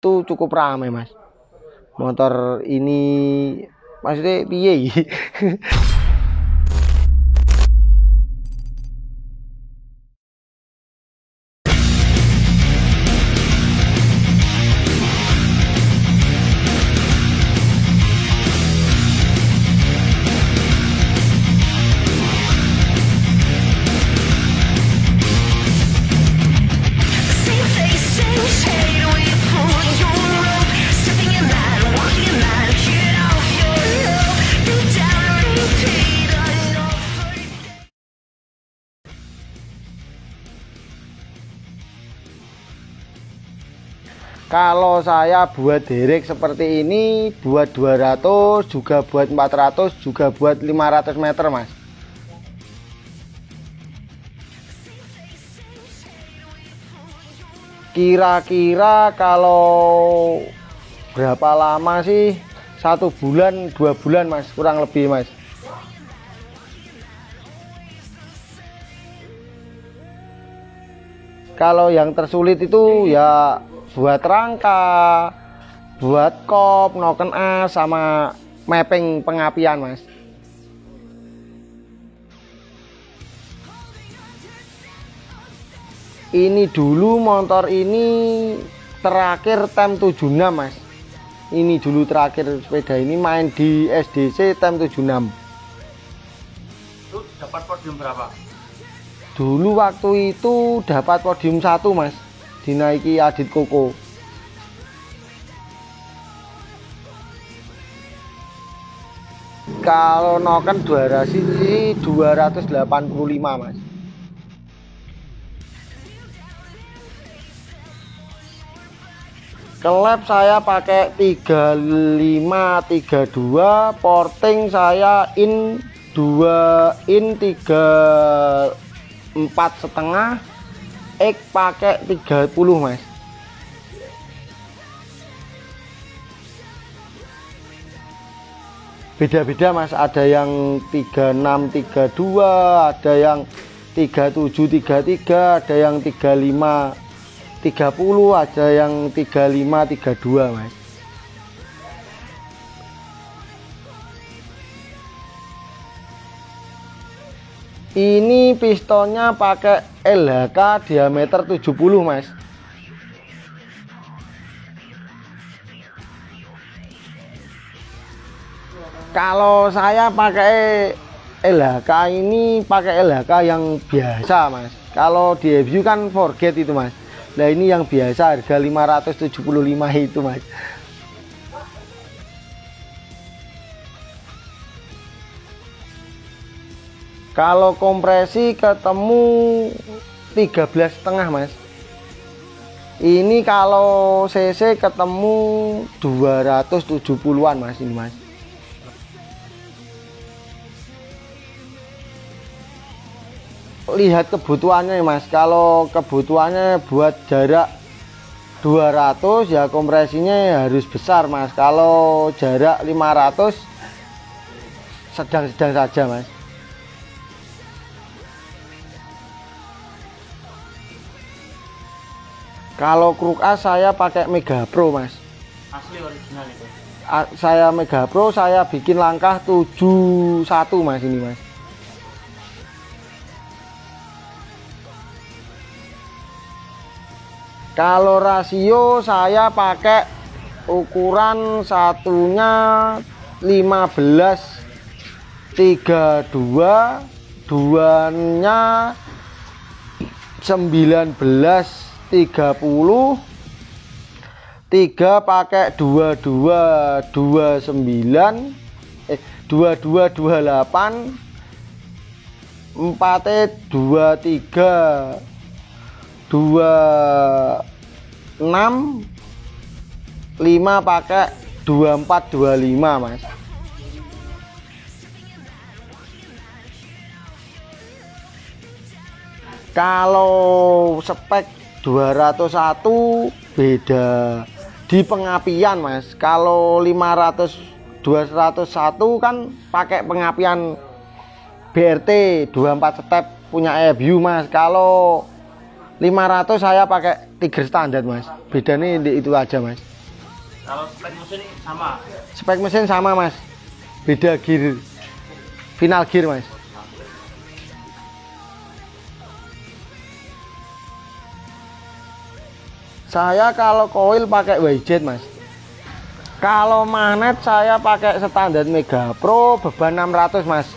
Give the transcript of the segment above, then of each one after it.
Itu cukup ramai mas. Motor ini maksudnya piye? Kalau saya buat derek seperti ini, buat 200, juga buat 400, juga buat 500 meter mas. Kira-kira kalau berapa lama sih? 1 bulan, 2 bulan mas, kurang lebih mas. Kalau yang tersulit itu ya buat rangka, buat kop, noken as, sama mapping pengapian mas. Ini dulu motor ini terakhir tem 76 mas. Ini dulu terakhir sepeda ini main di SDC tem 76. Itu dapat podium berapa? Dulu waktu itu dapat podium 1 mas, dinaiki Adit Koko. Kalau noken 285 mas. Kelep saya pakai 3532, porting saya in 2 in 34,5, X pakai 30 mas. Beda-beda mas, ada yang 3632, ada yang 3733, ada yang 3530, ada yang 3532 mas. Ini pistonnya pakai LHK diameter 70 mas. Kalau saya pakai LHK ini pakai LHK yang biasa mas. Kalau di review kan forget itu mas. Nah ini yang biasa harga 575 itu mas. Kalau kompresi ketemu 13,5 mas. Ini kalau cc ketemu 270-an mas ini mas. Lihat kebutuhannya mas. Kalau kebutuhannya buat jarak 200 ya kompresinya harus besar mas. Kalau jarak 500 sedang-sedang saja mas. Kalau kruk as saya pakai Mega Pro mas. Asli original itu? Saya Mega Pro, saya bikin langkah 71 mas ini mas. Kalau rasio saya pakai ukuran satunya 15:32, duanya 19:30, 3 pakai 22:29, 22:28, 4 23 26, 5 pakai 24:25 mas. Kalau spek 201 beda di pengapian mas. Kalau 201 kan pakai pengapian BRT 24 step punya EBU mas. Kalau 500 saya pakai Tiger standar mas. Bedanya itu aja mas. Kalau spek mesin sama. Spek mesin sama mas, beda gear, final gear mas. Saya kalau coil pakai YZ mas. Kalau magnet saya pakai standar Mega Pro beban 600 mas.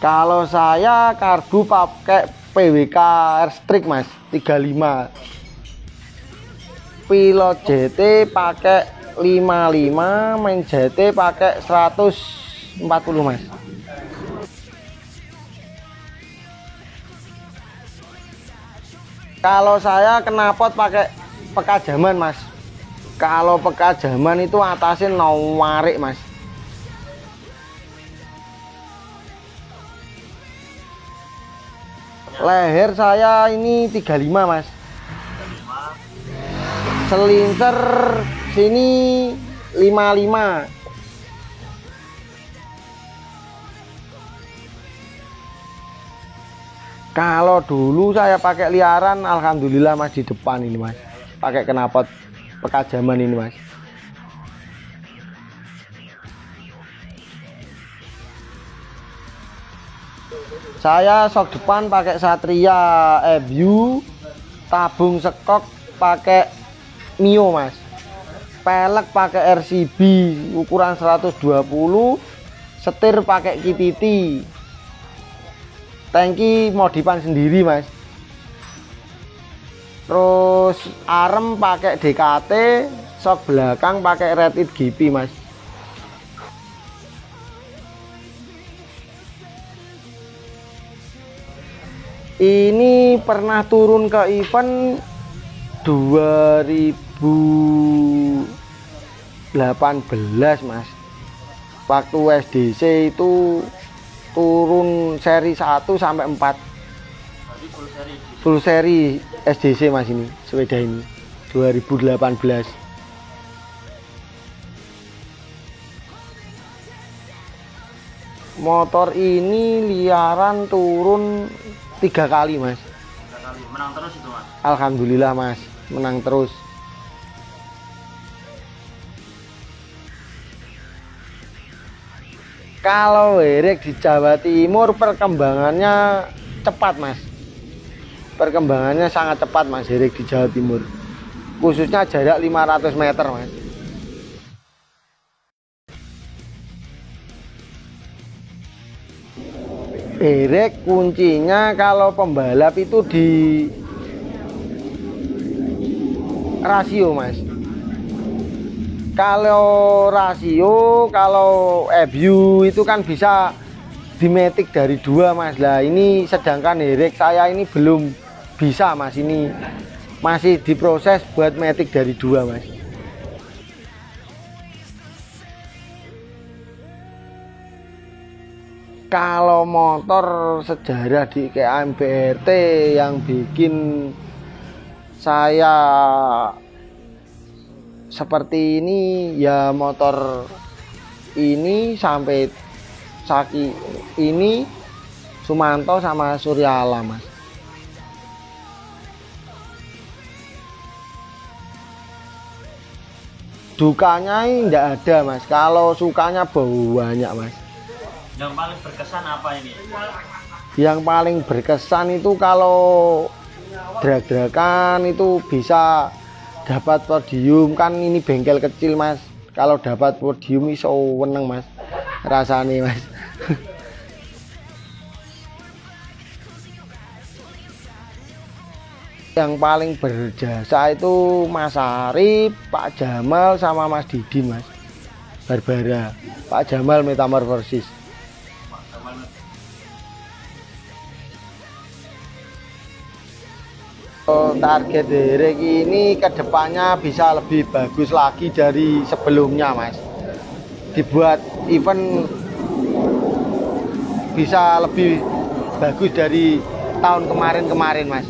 Kalau saya karbu pakai PWK Airstreak mas 35. Pilot JT pakai 55, main JT pakai 140 mas. Kalau saya knalpot pakai pekajaman mas. Kalau pekajaman itu atasnya warik mas. Leher saya ini 35 mas. Selinser sini 55. Kalau dulu saya pakai liaran, alhamdulillah mas di depan ini mas, pakai knalpot pekajaman ini mas. Saya sok depan pakai Satria FU, tabung sekok pakai Mio mas, pelek pakai RCB ukuran 120, setir pakai Kititi, tangki modifan sendiri mas. Terus arem pakai DKT, sok belakang pakai Rapid GP mas. Ini pernah turun ke event 2018 mas. Waktu SDC itu turun seri 1 sampai 4. Berarti Full seri SDC mas, ini sepeda ini 2018. Motor ini liaran turun 3 kali mas. 3 kali. Menang terus itu mas? Alhamdulillah mas, menang terus. Kalau WRX di Jawa Timur perkembangannya cepat mas. Perkembangannya sangat cepat mas WRX di Jawa Timur. Khususnya jarak 500 meter mas. WRX kuncinya kalau pembalap itu di rasio mas. Kalau rasio, kalau FU itu kan bisa dimetik dari 2 mas. Lah ini sedangkan WRX saya ini belum bisa mas, ini masih diproses buat metik dari 2 mas. Kalau motor sejarah di KAM BRT yang bikin saya seperti ini ya motor ini sampai Saki ini Sumanto sama Suryala mas. Dukanya ini enggak ada mas, kalau sukanya banyak mas. Yang paling berkesan apa ini? Yang paling berkesan itu kalau drag-dragan itu bisa dapat podium, kan ini bengkel kecil mas. Kalau dapat podium iso weneng mas rasanya mas. Yang paling berjasa itu Mas Arif, Pak Jamal sama Mas Didin mas. Barbara, Pak Jamal Metamorfosis. Target WRX ini kedepannya bisa lebih bagus lagi dari sebelumnya mas. Dibuat event bisa lebih bagus dari tahun kemarin mas.